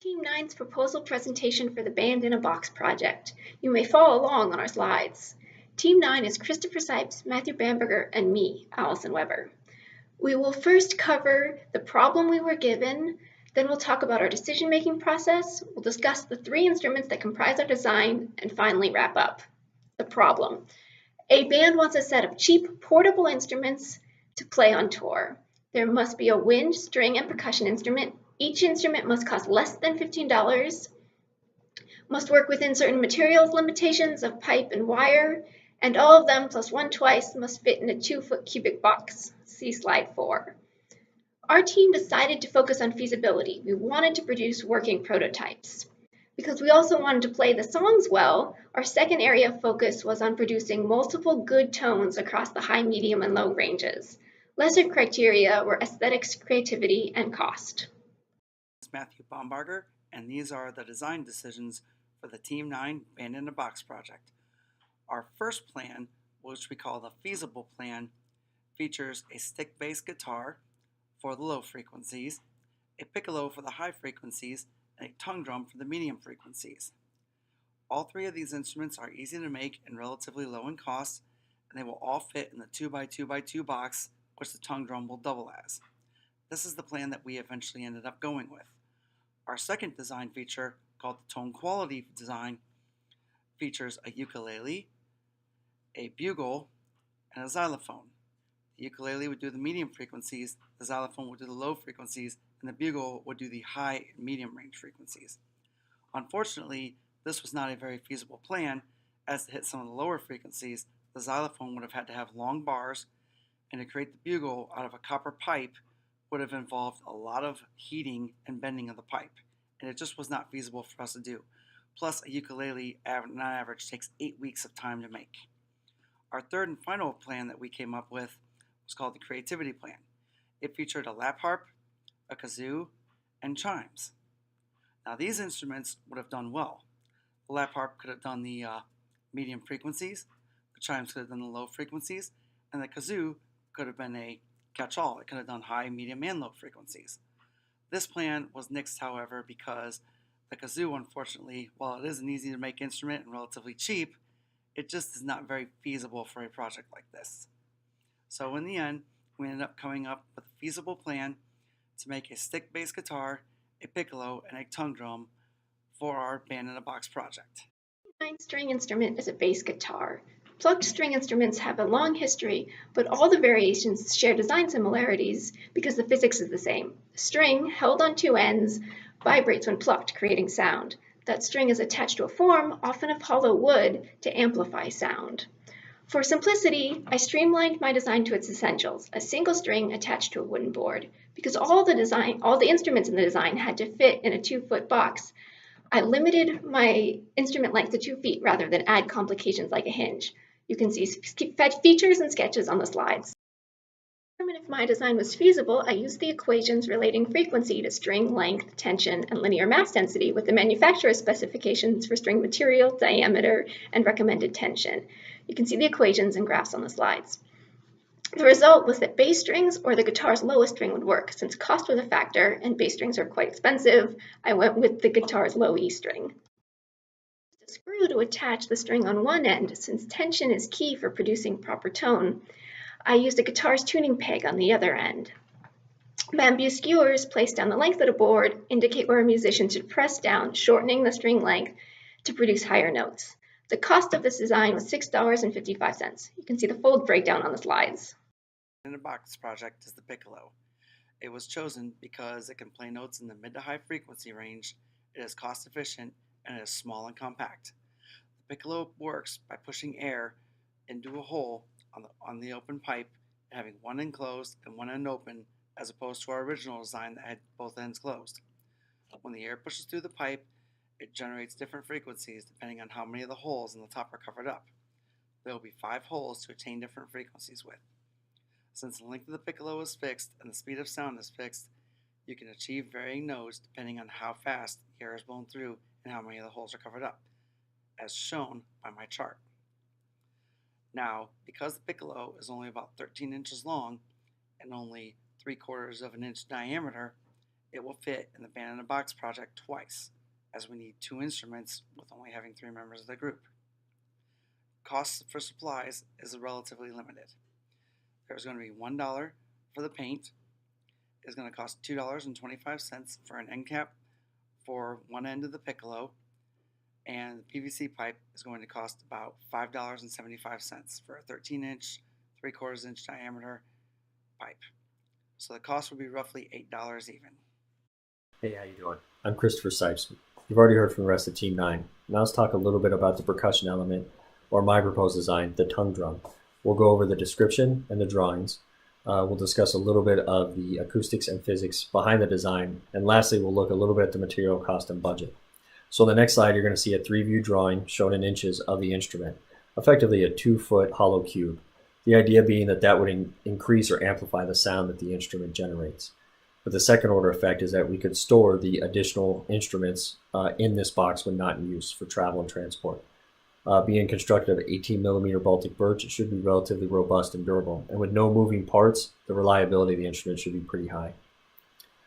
Team Nine's proposal presentation for the Band in a Box project. You may follow along on our slides. Team 9 is Christopher Sipes, Matthew Bamberger, and me, Allison Weber. We will first cover the problem we were given, then we'll talk about our decision-making process, we'll discuss the three instruments that comprise our design, and finally wrap up. The problem. A band wants a set of cheap, portable instruments to play on tour. There must be a wind, string, and percussion instrument. Each instrument must cost less than $15, must work within certain materials limitations of pipe and wire, and all of them plus one twice must fit in a 2-foot cubic box. See slide 4. Our team decided to focus on feasibility. We wanted to produce working prototypes. Because we also wanted to play the songs well, our second area of focus was on producing multiple good tones across the high, medium, and low ranges. Lesser criteria were aesthetics, creativity, and cost. This is Matthew Baumbarger, and these are the design decisions for the Team 9 Band in a Box project. Our first plan, which we call the feasible plan, features a stick bass guitar for the low frequencies, a piccolo for the high frequencies, and a tongue drum for the medium frequencies. All three of these instruments are easy to make and relatively low in cost, and they will all fit in the 2x2x2 box, which the tongue drum will double as. This is the plan that we eventually ended up going with. Our second design feature, called the tone quality design, features a ukulele, a bugle, and a xylophone. The ukulele would do the medium frequencies, the xylophone would do the low frequencies, and the bugle would do the high and medium range frequencies. Unfortunately, this was not a very feasible plan, as to hit some of the lower frequencies, the xylophone would have had to have long bars, and to create the bugle out of a copper pipe would have involved a lot of heating and bending of the pipe, and it just was not feasible for us to do. Plus, a ukulele on average takes 8 weeks of time to make. Our third and final plan that we came up with was called the creativity plan. It featured a lap harp, a kazoo, and chimes. Now these instruments would have done well. The lap harp could have done the medium frequencies, the chimes could have done the low frequencies, and the kazoo could have been a catch-all. It could have done high, medium, and low frequencies. This plan was nixed, however, because the kazoo, unfortunately, while it is an easy to make instrument and relatively cheap, it just is not very feasible for a project like this. So in the end, we ended up coming up with a feasible plan to make a stick bass guitar, a piccolo, and a tongue drum for our Band in a Box project. The 9-string instrument is a bass guitar. Plucked string instruments have a long history, but all the variations share design similarities because the physics is the same. The string, held on two ends, vibrates when plucked, creating sound. That string is attached to a form, often of hollow wood, to amplify sound. For simplicity, I streamlined my design to its essentials, a single string attached to a wooden board. Because all the instruments in the design had to fit in a 2-foot box, I limited my instrument length to 2 feet rather than add complications like a hinge. You can see features and sketches on the slides. To determine if my design was feasible, I used the equations relating frequency to string length, tension, and linear mass density with the manufacturer's specifications for string material, diameter, and recommended tension. You can see the equations and graphs on the slides. The result was that bass strings or the guitar's lowest string would work. Since cost was a factor and bass strings are quite expensive, I went with the guitar's low E string. A screw to attach the string on one end, since tension is key for producing proper tone. I used a guitar's tuning peg on the other end. Bamboo skewers placed down the length of the board indicate where a musician should press down, shortening the string length to produce higher notes. The cost of this design was $6.55. You can see the full breakdown on the slides. In a Box project is the piccolo. It was chosen because it can play notes in the mid to high frequency range, it is cost efficient, and it is small and compact. The piccolo works by pushing air into a hole on the open pipe and having one end closed and one end open, as opposed to our original design that had both ends closed. When the air pushes through the pipe, it generates different frequencies depending on how many of the holes in the top are covered up. There will be 5 holes to attain different frequencies with. Since the length of the piccolo is fixed and the speed of sound is fixed, you can achieve varying notes depending on how fast the air is blown through and how many of the holes are covered up, as shown by my chart. Now, because the piccolo is only about 13 inches long and only 3/4 of an inch diameter, It will fit in the Band in a Box project twice, as we need 2 instruments with only having 3 members of the group. Costs for supplies is relatively limited. There's going to be $1 for the paint. It's going to cost $2.25 for an end cap for one end of the piccolo, and the PVC pipe is going to cost about $5.75 for a 13-inch, 3/4 inch diameter pipe. So the cost will be roughly $8 even. Hey, how you doing? I'm Christopher Sipes. You've already heard from the rest of Team 9. Now let's talk a little bit about the percussion element, or my proposed design, the tongue drum. We'll go over the description and the drawings. We'll discuss a little bit of the acoustics and physics behind the design. And lastly, we'll look a little bit at the material cost and budget. So on the next slide, you're going to see a 3-view drawing shown in inches of the instrument, effectively a 2-foot hollow cube. The idea being that would increase or amplify the sound that the instrument generates. But the second order effect is that we could store the additional instruments in this box when not in use for travel and transport. Being constructed of 18mm Baltic birch, it should be relatively robust and durable. And with no moving parts, the reliability of the instrument should be pretty high.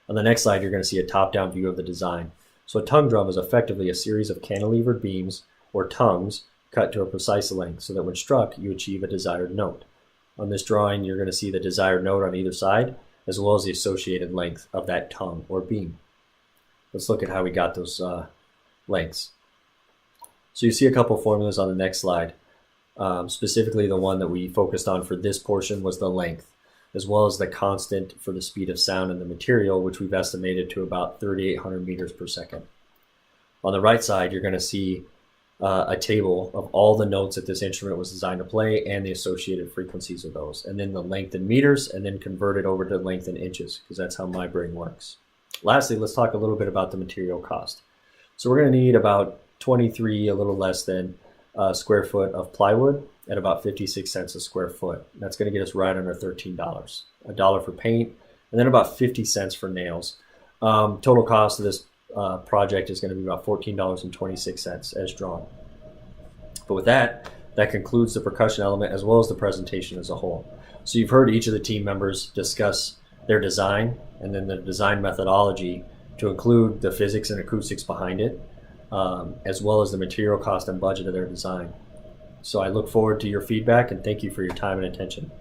On the next slide, you're going to see a top-down view of the design. So a tongue drum is effectively a series of cantilevered beams or tongues cut to a precise length so that when struck, you achieve a desired note. On this drawing, you're going to see the desired note on either side, as well as the associated length of that tongue or beam. Let's look at how we got those lengths. So you see a couple formulas on the next slide. Specifically, the one that we focused on for this portion was the length, as well as the constant for the speed of sound in the material, which we've estimated to about 3,800 meters per second. On the right side, you're going to see a table of all the notes that this instrument was designed to play and the associated frequencies of those, and then the length in meters, and then convert it over to length in inches, because that's how my brain works. Lastly, let's talk a little bit about the material cost. So we're going to need about 23, a little less than square foot of plywood at about 56 cents a square foot. That's going to get us right under $13. $1 for paint, and then about 50 cents for nails. Total cost of this project is going to be about $14.26 as drawn. But with that concludes the percussion element as well as the presentation as a whole. So you've heard each of the team members discuss their design and then the design methodology to include the physics and acoustics behind it, as well as the material cost and budget of their design. So I look forward to your feedback and thank you for your time and attention.